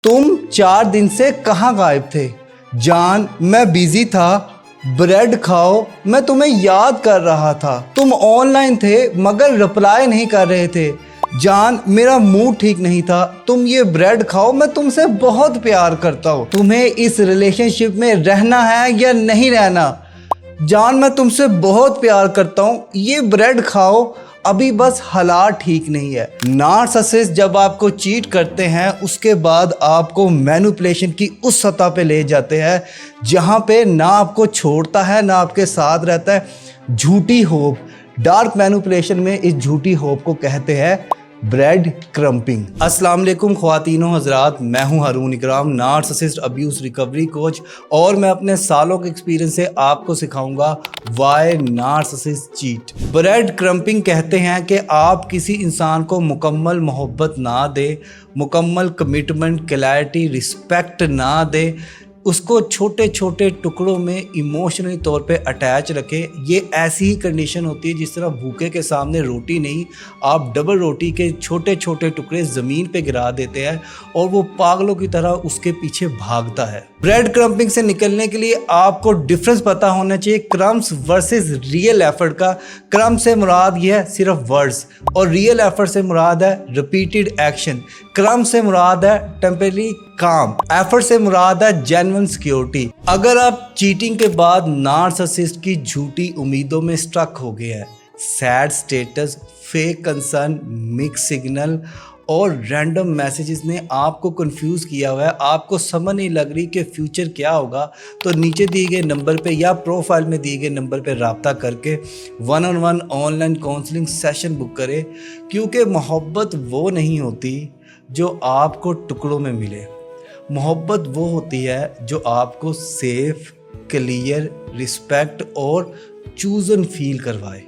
तुम 4 दिन से कहाँ गायब थे? जान, मैं बिजी था। ब्रेड खाओ, मैं तुम्हें याद कर रहा था। तुम ऑनलाइन थे मगर रिप्लाई नहीं कर रहे थे। जान, मेरा मूड ठीक नहीं था। तुम ये ब्रेड खाओ, मैं तुमसे बहुत प्यार करता हूँ। तुम्हें इस रिलेशनशिप में रहना है या नहीं रहना? जान, मैं तुमसे बहुत प्यार करता हूँ। ये ब्रेड खाओ, अभी बस हालात ठीक नहीं है। नार्सिसिस्ट जब आपको चीट करते हैं उसके बाद आपको मैनिपुलेशन की उस सतह पे ले जाते हैं जहाँ पे ना आपको छोड़ता है ना आपके साथ रहता है। झूठी होप, डार्क मैनिपुलेशन में इस झूठी होप को कहते हैं ब्रेड क्रम्पिंग। अस्सलाम वालेकुम ख्वातीनो हजरात, मैं हूं हारून इकराम, नार्सिसिस्ट अब्यूज रिकवरी कोच, और मैं अपने सालों के एक्सपीरियंस से आपको सिखाऊंगा why narcissist cheat. Bread krumping कहते हैं कि आप किसी इंसान को मुकम्मल मोहब्बत ना दे, मुकम्मल कमिटमेंट, क्लैरिटी, रिस्पेक्ट ना दे, उसको छोटे छोटे टुकड़ों में इमोशनली तौर पे अटैच रखें। ये ऐसी ही कंडीशन होती है जिस तरह भूखे के सामने रोटी नहीं, आप डबल रोटी के छोटे छोटे टुकड़े ज़मीन पे गिरा देते हैं और वो पागलों की तरह उसके पीछे भागता है। ब्रेड क्रम्पिंग से निकलने के लिए आपको डिफरेंस पता होना चाहिए क्रम्स वर्सेस रियल एफर्ट का। क्रम्स से मुराद ये है सिर्फ वर्ड्स, और रियल एफर्ट से मुराद है रिपीटेड एक्शन। क्रम्स से मुराद है टेम्परेरी काम, एफर्ट से मुराद है जेन्युइन सिक्योरिटी। अगर आप चीटिंग के बाद नार्सिसिस्ट की झूठी उम्मीदों में स्ट्रक हो गए हैं, sad status, fake concern, mix signal और रैंडम मैसेजेस ने आपको कंफ्यूज किया हुआ है, आपको समझ नहीं लग रही कि फ्यूचर क्या होगा, तो नीचे दिए गए नंबर पे या प्रोफाइल में दिए गए नंबर पे रब्ता करके 1-on-1 online counselling session book करें। क्योंकि मोहब्बत वो नहीं होती जो आपको टुकड़ों में मिले। मोहब्बत वो होती है जो आपको सेफ, क्लियर, रिस्पेक्ट और चूजन फील करवाए।